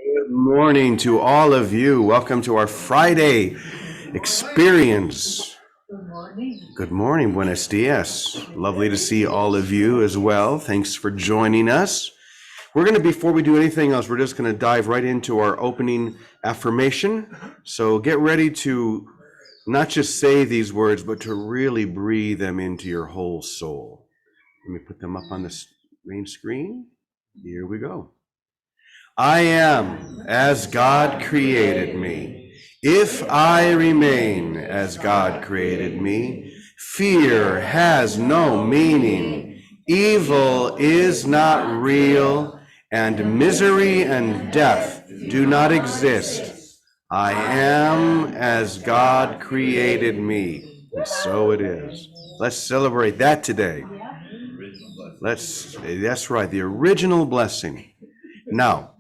Good morning to all of you. Welcome to our Friday experience. Good morning, buenos dias. Lovely to see all of you as well. Thanks for joining us. Before we do anything else, we're just going to dive right into our opening affirmation. So get ready to not just say these words, but to really breathe them into your whole soul. Let me put them up on the main screen. Here we go. I am as God created me. If I remain as God created me, fear has no meaning. Evil is not real, and misery and death do not exist. I am as God created me. And so it is. Let's celebrate that today. That's right, the original blessing. Now,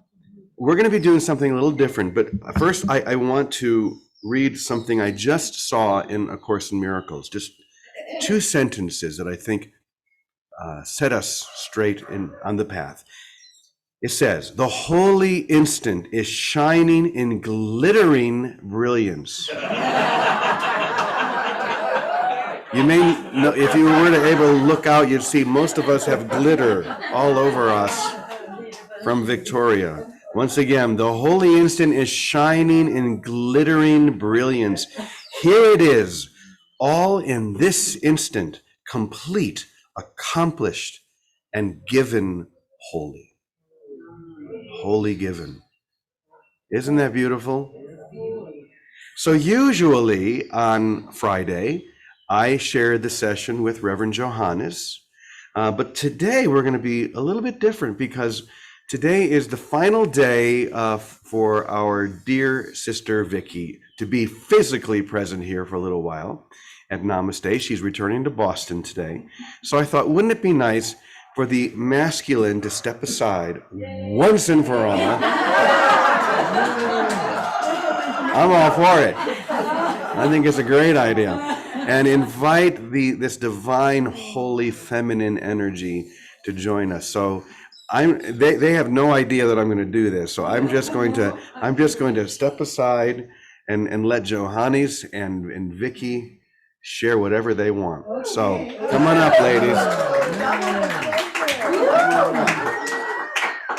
we're going to be doing something a little different, but first I want to read something I just saw in A Course in Miracles, just two sentences that I think set us straight on the path. It says, the holy instant is shining in glittering brilliance. You may know, if you were able to look out, you'd see most of us have glitter all over us from Victoria. Once again, the holy instant is shining in glittering brilliance. Here it is, all in this instant, complete, accomplished, and given holy. Holy given. Isn't that beautiful? So usually on Friday, I share the session with Reverend Johannys, but today we're going to be a little bit different because today is the final day for our dear sister Vicki to be physically present here for a little while at Namaste. She's returning to Boston today. So I thought, wouldn't it be nice for the masculine to step aside once and for all? I'm all for it. I think it's a great idea. And invite this divine, holy, feminine energy to join us. So they have no idea that I'm going to do this. So I'm just going to step aside and let Johannys and Vicki share whatever they want. So come on up, ladies.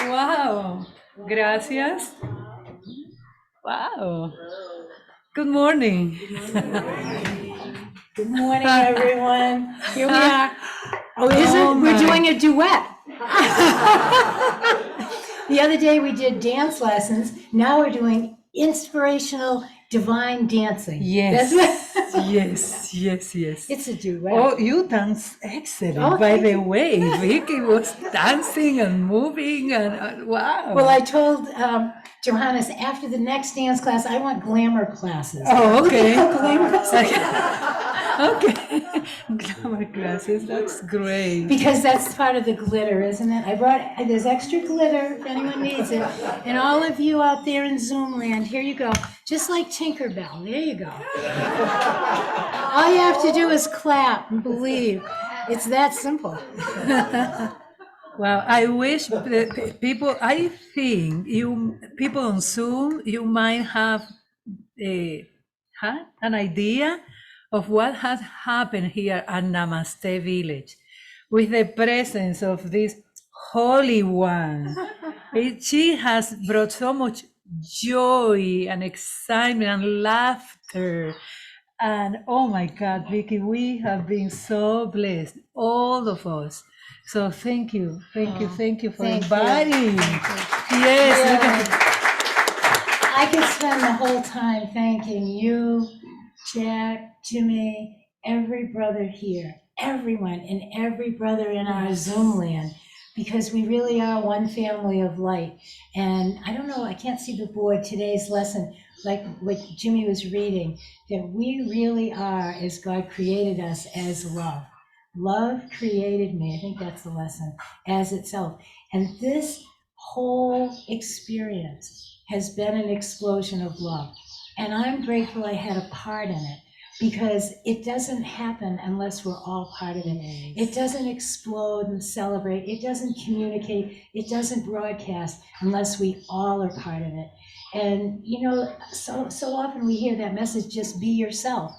Wow. Gracias. Wow. Good morning. Good morning, everyone. Here we are. We're doing a duet. The other day we did dance lessons. Now we're doing inspirational divine dancing. Yes. Yes. It's a duet. Oh, you dance excellent. Oh, By thank the you. way, Vicki was dancing and moving and wow. Well, I told Johannys after the next dance class, I want glamour classes. Oh, okay. Glamour Okay. Glamour classes, that's great. Because that's part of the glitter, isn't it? There's extra glitter if anyone needs it. And all of you out there in Zoom land, here you go. Just like Tinkerbell, there you go. All you have to do is clap and believe. It's that simple. Well, I wish that I think people on Zoom, you might have an idea of what has happened here at Namaste Village with the presence of this Holy One. She has brought so much joy and excitement and laughter. And oh my God, Vicki, we have been so blessed, all of us. So thank you for inviting. Yes. I could spend the whole time thanking you, Jack, Jimmy, every brother here, everyone, and every brother in our Zoom land, because we really are one family of light. And I don't know, I can't see the board, today's lesson, like what Jimmy was reading, that we really are as God created us as love. Love created me, I think that's the lesson, as itself. And this whole experience has been an explosion of love. And I'm grateful I had a part in it. because it doesn't happen unless we're all part of it. It doesn't explode and celebrate. It doesn't communicate. It doesn't broadcast unless we all are part of it. And so often we hear that message, just be yourself.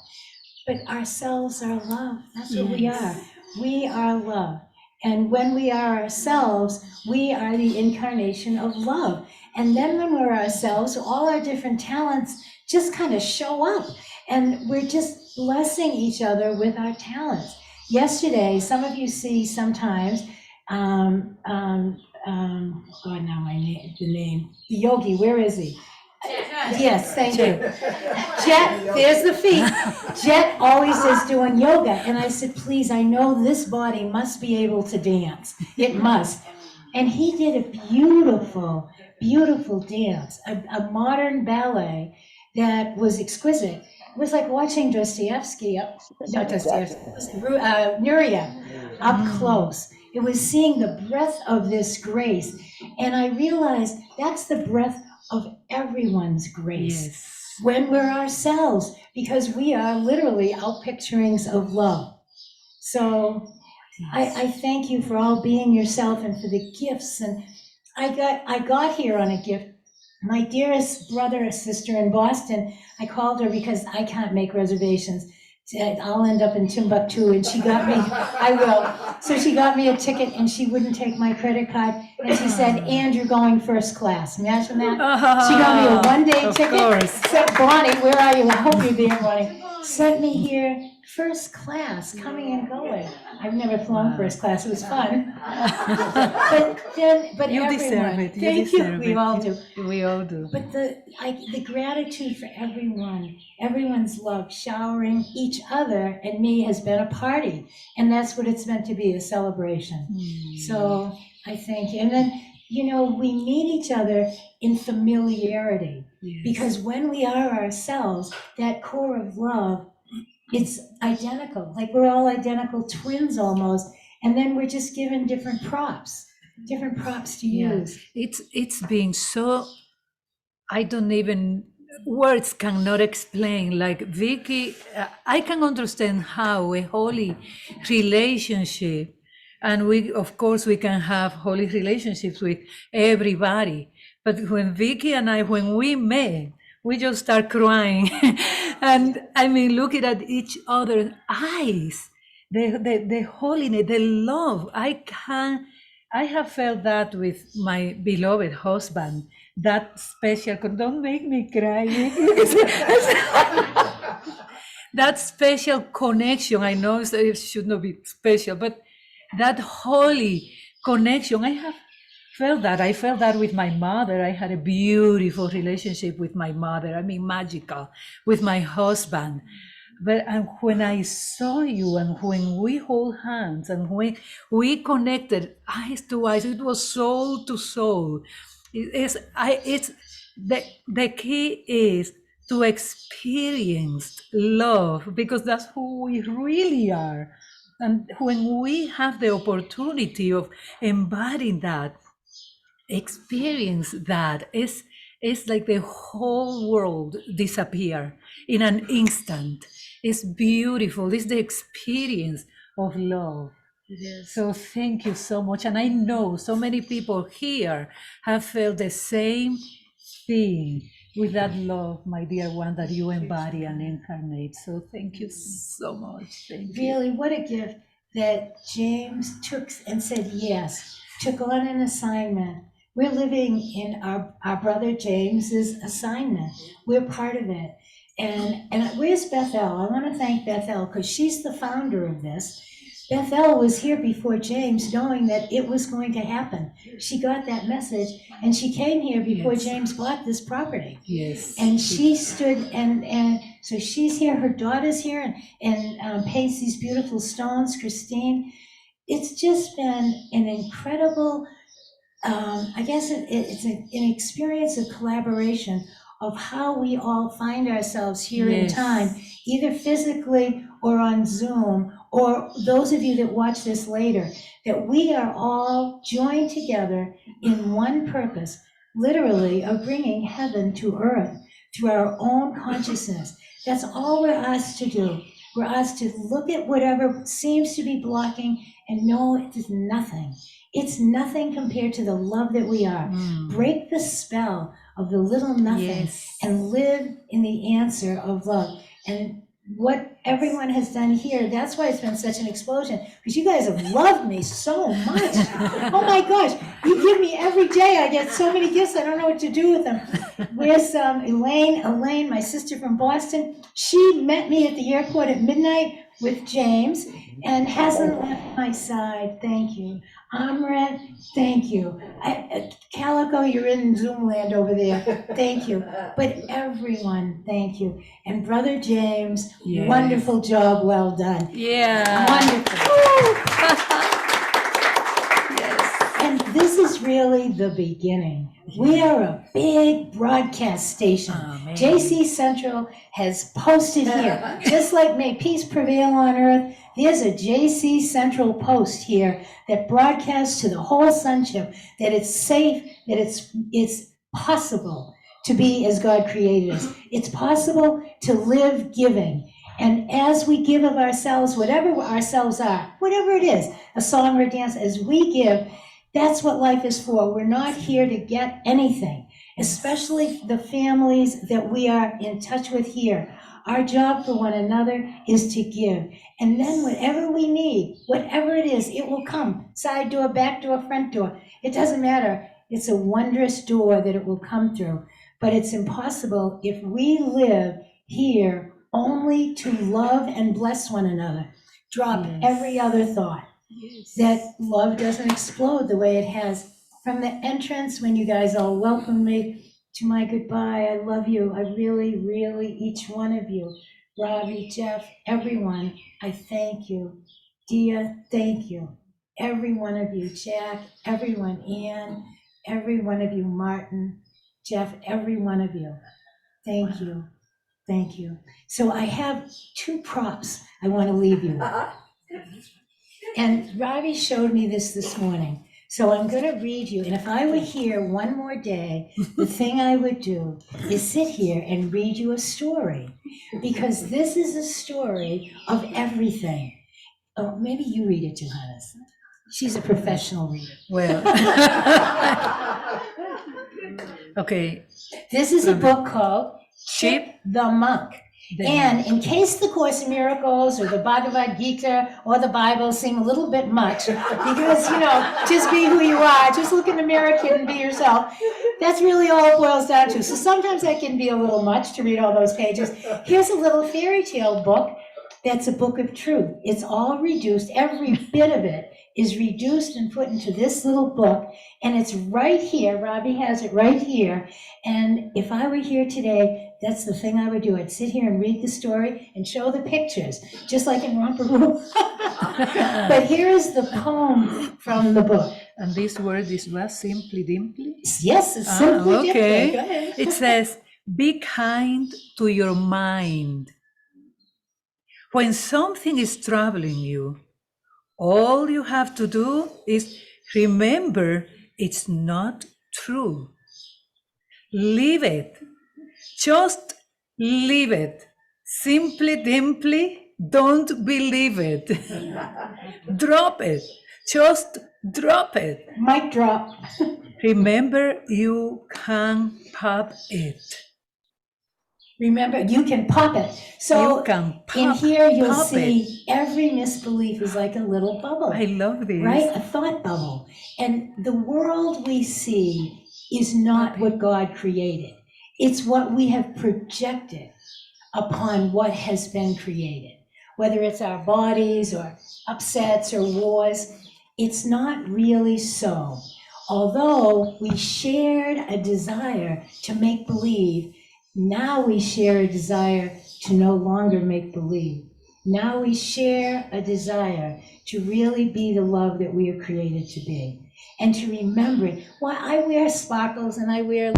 But ourselves are love. That's what we are. We are love. And when we are ourselves, we are the incarnation of love. And then when we're ourselves, all our different talents just kind of show up. And we're just blessing each other with our talents. Yesterday, some of you see sometimes, the yogi, where is he? Yes, thank you. Jet, there's the feet. Jet always is doing yoga. And I said, please, I know this body must be able to dance. It must. And he did a beautiful, beautiful dance, a modern ballet that was exquisite. It was like watching Nuria up close. It was seeing the breadth of this grace. And I realized that's the breadth of everyone's grace. Yes. When we're ourselves, because we are literally outpicturings of love. So I thank you for all being yourself and for the gifts. And I got here on a gift. My dearest brother or sister in Boston, I called her because I can't make reservations. I'll end up in Timbuktu, and she got me, I will. So she got me a ticket, and she wouldn't take my credit card, and she said, and you're going first class. Imagine that. She got me a one-day ticket. Said, Bonnie, where are you? I hope you're there, Bonnie. Sent me here first class, coming and going. I've never flown first class. It was fun. But You everyone, deserve it. You thank deserve you. We it. all do. We all do. But the gratitude for everyone's love, showering each other and me has been a party. And that's what it's meant to be, a celebration. So I thank you. And then, we meet each other in familiarity. Yes. Because when we are ourselves, that core of love, it's identical. Like we're all identical twins almost. And then we're just given different props to use. It's been so, I don't even, words cannot explain. Like Vicki, I can understand how a holy relationship, and we, of course, we can have holy relationships with everybody. But when Vicki and I, when we met, we just start crying. And I mean, looking at each other's eyes, the holiness, the love. I have felt that with my beloved husband, that special, don't make me cry. That special connection, I know it should not be special, but that holy connection, I have felt that. I felt that with my mother. I had a beautiful relationship with my mother. I mean, magical, with my husband. But when I saw you, and when we hold hands, and when we connected eyes to eyes, it was soul to soul. The key is to experience love, because that's who we really are. And when we have the opportunity of embodying that, experience that, it's like the whole world disappear in an instant. It's beautiful. It's the experience of love. Yes. So thank you so much. And I know so many people here have felt the same thing with that love, my dear one, that you embody and incarnate. So thank you so much. Thank you. Really, what a gift that James took and said yes, took on an assignment. We're living in our brother James's assignment. We're part of it. And where's Bethel? I want to thank Bethel because she's the founder of this. Bethel was here before James, knowing that it was going to happen. She got that message, and she came here before James bought this property. Yes. And she stood, and so she's here. Her daughter's here, and paints these beautiful stones. Christine, it's just been an incredible. I guess it's an experience of collaboration of how we all find ourselves here in time, either physically or on Zoom, or those of you that watch this later, that we are all joined together in one purpose, literally of bringing heaven to earth through our own consciousness. That's all we're asked to do. We're asked to look at whatever seems to be blocking and know it's nothing. It's nothing compared to the love that we are. Break the spell of the little nothing Yes. and live in the answer of love. And what everyone has done here, that's why it's been such an explosion, because you guys have loved me so much. Oh my gosh, you give me every day. I get so many gifts, I don't know what to do with them. Where's Elaine, my sister from Boston? She met me at the airport at midnight with James and hasn't left my side. Thank you. Amrit, thank you. Calico, you're in Zoom land over there. Thank you. But everyone, thank you. And Brother James, Yes. wonderful job, well done. Yeah. Wonderful. Yes. And this is really the beginning. We are a big broadcast station. Amen. JC Central has posted here, just like May Peace Prevail on Earth, there's a JC Central post here that broadcasts to the whole sonship that it's safe, that it's possible to be as God created us. It's possible to live giving. And as we give of ourselves, whatever ourselves are, whatever it is, a song or a dance, as we give, that's what life is for. We're not here to get anything, especially the families that we are in touch with here. Our job for one another is to give. And then whatever we need, whatever it is, it will come. Side door, back door, front door. It doesn't matter. It's a wondrous door that it will come through. But it's impossible if we live here only to love and bless one another. Drop Yes. every other thought. Yes. That love doesn't explode the way it has from the entrance when you guys all welcomed me to my goodbye. I love you. I really, really, each one of you, Robbie, Jeff, everyone, I thank you. Dia, thank you. Every one of you, Jack, everyone, Ann, every one of you, Martin, Jeff, every one of you. Thank you. Thank you. So I have two props I want to leave you with. And Ravi showed me this morning. So I'm going to read you. And if I were here one more day, the thing I would do is sit here and read you a story. Because this is a story of everything. Oh, maybe you read it, Johannys. She's a professional reader. Well. Okay. This is a book called Chip the Monk. And in case the Course in Miracles or the Bhagavad Gita or the Bible seem a little bit much, because, just be who you are, just look in the mirror, kid, and be yourself. That's really all it boils down to. So sometimes that can be a little much to read all those pages. Here's a little fairy tale book that's a book of truth. It's all reduced, every bit of it is reduced and put into this little book, and it's right here. Robbie has it right here. And if I were here today, that's the thing I would do. I'd sit here and read the story and show the pictures, just like in Romperoo. But here is the poem from the book. And this word is what? Simply Dimply? Yes, it's simply okay. Dimply. Go ahead. It says, be kind to your mind. When something is troubling you, all you have to do is remember it's not true. Leave it. Just leave it. Simply Dimply, don't believe it. Drop it. Just drop it. Mic drop. Remember, you can pop it. Remember, you can pop it. So You can in pop, here, you'll pop see every misbelief is like a little bubble. I love this. Right? A thought bubble. And the world we see is not what God created. It's what we have projected upon what has been created. Whether it's our bodies or upsets or wars, it's not really so. Although we shared a desire to make believe, now we share a desire to no longer make believe. Now we share a desire to really be the love that we are created to be. And to remember it. Well, I wear sparkles and I wear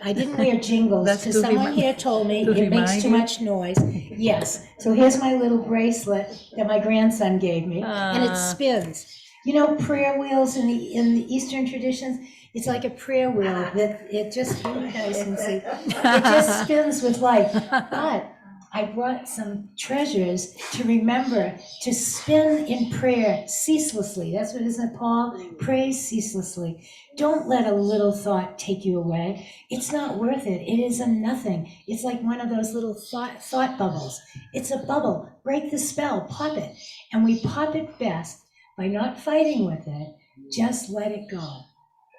I didn't wear jingles That's because to someone remi- here told me to it makes remind too you? much noise. Yes. So here's my little bracelet that my grandson gave me, and it spins. You know, prayer wheels in the Eastern traditions, it's like a prayer wheel that it just, you guys can see, it just spins with light. But I brought some treasures to remember to spin in prayer ceaselessly. That's what, isn't it, Paul? Pray ceaselessly. Don't let a little thought take you away. It's not worth it. It is a nothing. It's like one of those little thought bubbles. It's a bubble. Break the spell. Pop it. And we pop it best by not fighting with it. Just let it go.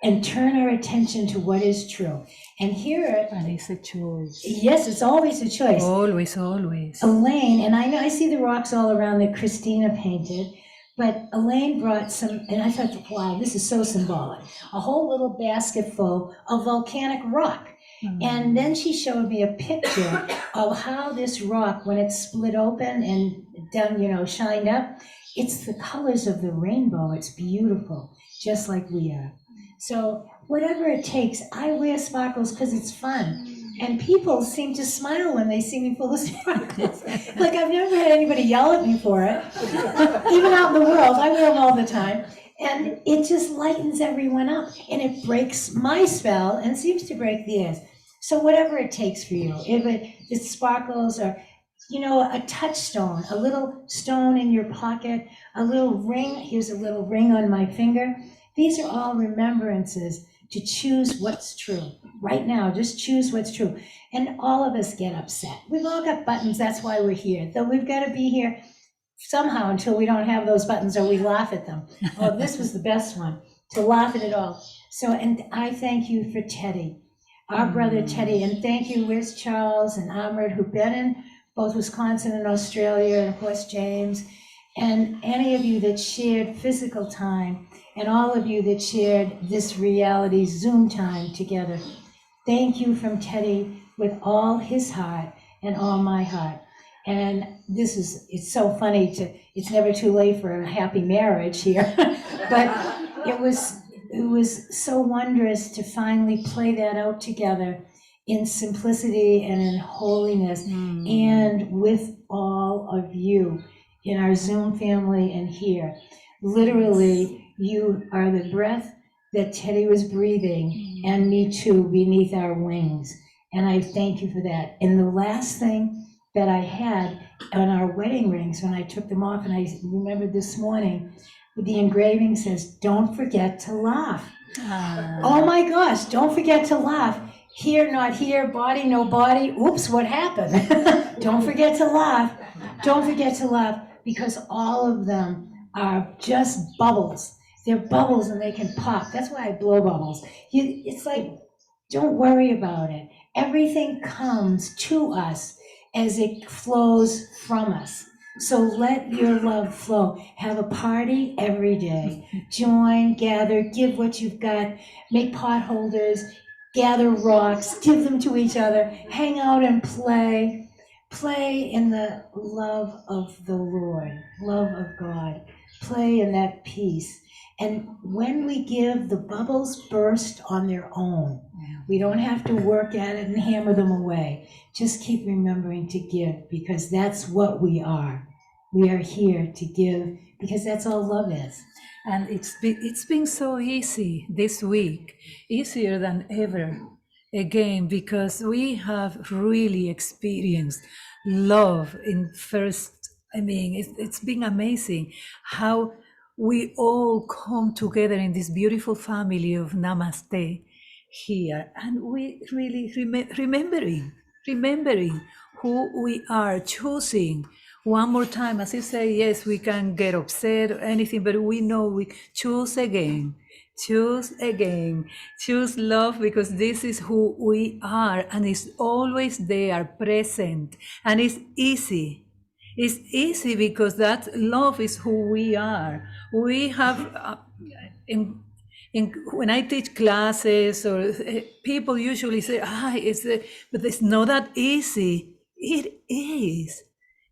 And turn our attention to what is true. And here, And it's a choice. yes, it's always a choice. Always, always. Elaine, and I know I see the rocks all around that Christina painted, but Elaine brought some, and I thought, wow, this is so symbolic. A whole little basket full of volcanic rock. And then she showed me a picture of how this rock, when it's split open and done, shined up, it's the colors of the rainbow. It's beautiful, just like we are. So whatever it takes, I wear sparkles because it's fun. And people seem to smile when they see me full of sparkles. Like, I've never had anybody yell at me for it. Even out in the world, I wear them all the time. And it just lightens everyone up. And it breaks my spell and seems to break theirs. So whatever it takes for you, if it's sparkles or, a touchstone, a little stone in your pocket, a little ring, here's a little ring on my finger. These are all remembrances to choose what's true. Right now, just choose what's true. And all of us get upset. We've all got buttons, that's why we're here. Though we've got to be here somehow until we don't have those buttons or we laugh at them. Oh, this was the best one, to laugh at it all. So, and I thank you for Teddy, our brother Teddy, and thank you, where's Charles and Amrit, who've been in both Wisconsin and Australia, and of course James, and any of you that shared physical time, and all of you that shared this reality Zoom time together. Thank you from Teddy with all his heart and all my heart. And it's so funny it's never too late for a happy marriage here, but it was so wondrous to finally play that out together in simplicity and in holiness and with all of you in our Zoom family and here. Literally, you are the breath that Teddy was breathing, and me too, beneath our wings. And I thank you for that. And the last thing that I had on our wedding rings, when I took them off, and I remembered this morning, the engraving says, don't forget to laugh. Oh my gosh, don't forget to laugh. Here, not here, body, no body. Oops, what happened? Don't forget to laugh. Don't forget to laugh, because all of them are just bubbles. They're bubbles and they can pop. That's why I blow bubbles. It's like, don't worry about it. Everything comes to us as it flows from us. So let your love flow. Have a party every day. Join, gather, give what you've got, make pot holders, gather rocks, give them to each other, hang out and play. Play in the love of the Lord, love of God. Play in that peace. And when we give, the bubbles burst on their own. We don't have to work at it and hammer them away. Just keep remembering to give, because that's what we are. We are here to give, because that's all love is. And it's been so easy this week, easier than ever again, because we have really experienced love in first. It's been amazing how we all come together in this beautiful family of Namaste here, and we really remembering who we are, choosing one more time. As you say, yes, we can get upset or anything, but we know we choose again, choose love, because this is who we are, and it's always there, present, and it's easy. It's easy because that love is who we are. We have, when I teach classes, or people usually say, but it's not that easy. It is.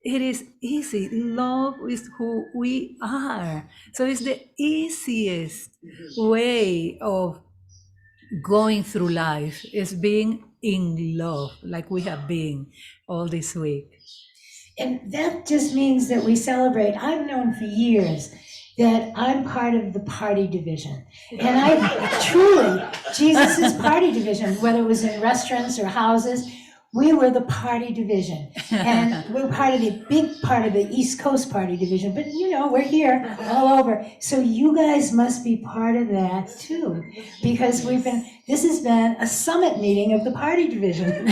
It is easy. Love is who we are. So it's the easiest way of going through life, is being in love, like we have been all this week. And that just means that we celebrate. I've known for years that I'm part of the party division. And I truly, Jesus' party division, whether it was in restaurants or houses, We were the party division, and we're part of the big part of the East Coast party division, but you know, we're here all over. So you guys must be part of that too, because this has been a summit meeting of the party division.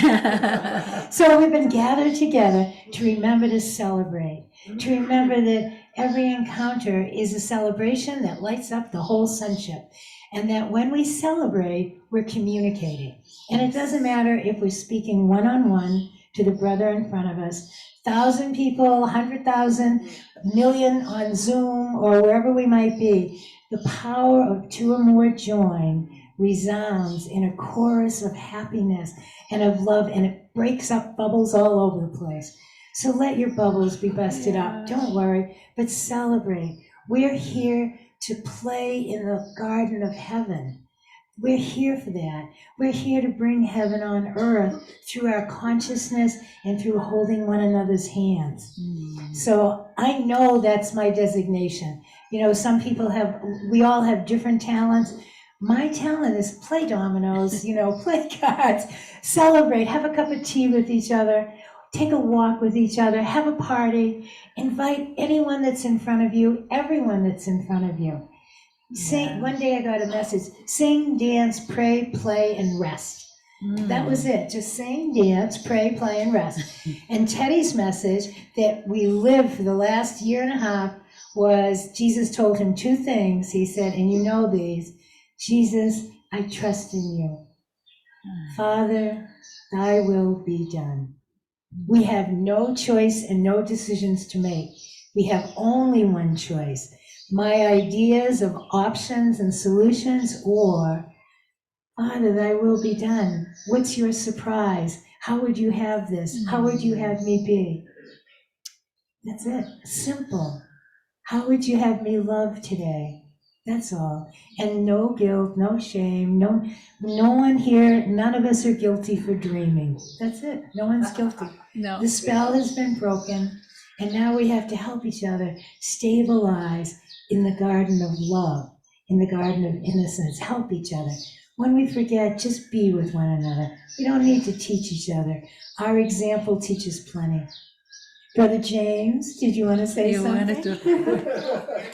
So we've been gathered together to remember to celebrate, to remember that every encounter is a celebration that lights up the whole sonship. And that when we celebrate, we're communicating. And it doesn't matter if we're speaking one-on-one to the brother in front of us, 1,000 people, 100,000, million on Zoom, or wherever we might be. The power of two or more joined resounds in a chorus of happiness and of love, and it breaks up bubbles all over the place. So let your bubbles be busted up. Don't worry, but celebrate. We're here to play in the garden of heaven. We're here for that. We're here to bring heaven on earth through our consciousness and through holding one another's hands. So I know that's my designation. You know, some people we all have different talents. My talent is play dominoes, you know, play cards, celebrate, have a cup of tea with each other, take a walk with each other, have a party, invite anyone that's in front of you, everyone that's in front of you. Sing. One day I got a message, sing, dance, pray, play, and rest. That was it, just sing, dance, pray, play, and rest. And Teddy's message that we lived for the last year and a half was, Jesus told him two things. He said, and you know these, Jesus, I trust in you. Father, thy will be done. We have no choice and no decisions to make. We have only one choice. My ideas of options and solutions, or Father, thy will be done. What's your surprise? How would you have this? How would you have me be? That's it. Simple. How would you have me love today? That's all. And no guilt, no shame, no one here, none of us are guilty for dreaming. That's it. No one's guilty. No. The spell has been broken, and now we have to help each other stabilize in the garden of love, in the garden of innocence, help each other. When we forget, just be with one another. We don't need to teach each other. Our example teaches plenty. Brother James, did you want to say something?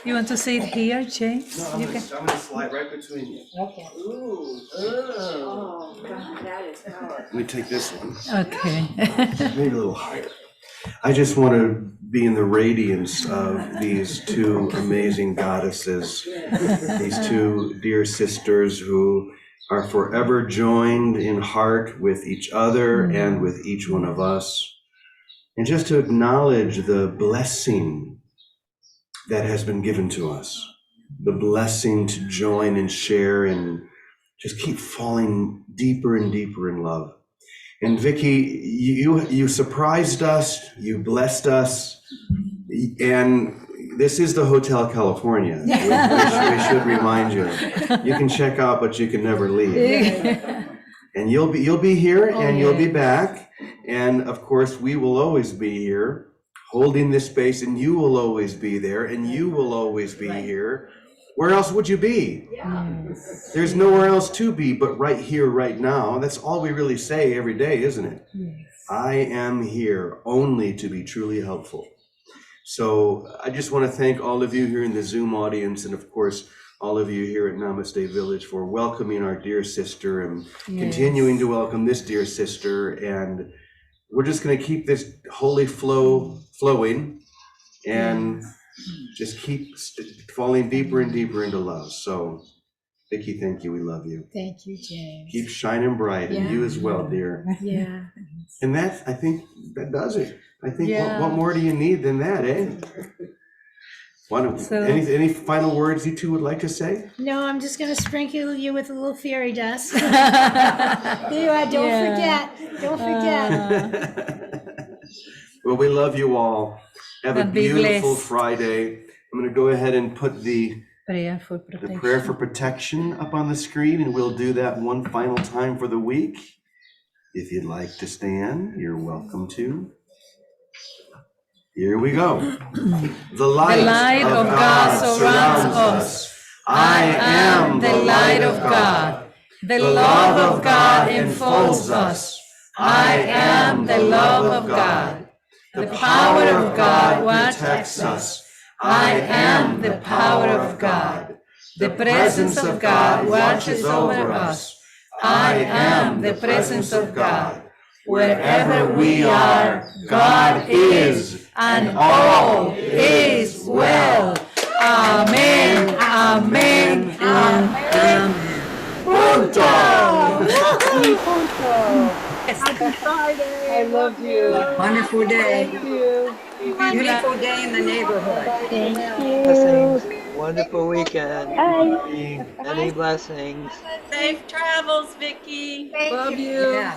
You want to say it here, James? I'm going to slide right between you. Okay. Oh, God, that is powerful. Let me take this one. Okay. Maybe a little higher. I just want to be in the radiance of these two amazing goddesses, these two dear sisters who are forever joined in heart with each other and with each one of us. And just to acknowledge the blessing that has been given to us, the blessing to join and share and just keep falling deeper and deeper in love. And Vicki, you surprised us, you blessed us, and this is the Hotel California. We should remind you. You can check out, but you can never leave. And you'll be here, and you'll be back. And of course, we will always be here, holding this space, and you will always be there, and you will always be here. Where else would you be? Yes. There's nowhere else to be but right here, right now. That's all we really say every day, isn't it? Yes. I am here only to be truly helpful. So I just want to thank all of you here in the Zoom audience, and of course, all of you here at Namaste Village for welcoming our dear sister and continuing to welcome this dear sister. And we're just going to keep this holy flow flowing and just keep falling deeper and deeper into love. So, Vicki, thank you. We love you. Thank you, James. Keep shining bright, and you as well, dear. Yeah. And that, I think, that does it. I think, what more do you need than that, eh? Any final words you two would like to say? No, I'm just going to sprinkle you with a little fairy dust. There you are. Don't forget. Don't forget. Well, we love you all. Have a beautiful Friday. I'm going to go ahead and put the prayer for protection up on the screen, and we'll do that one final time for the week. If you'd like to stand, you're welcome to. Here we go. The light of God surrounds us. I am the light of God. The love of God enfolds us. I am the love of God. The power of God protects us. I am the power of God. The presence of God watches over us. I am the presence of God. Wherever we are, God is, and all is well. Amen, amen, amen. Punto! Happy Friday. I love you. Wonderful day. Thank you. Beautiful day in the neighborhood. Thank Blessings. you. Wonderful weekend. Bye. Many blessings. Safe travels, Vicki. Thank Love you. you. Yes.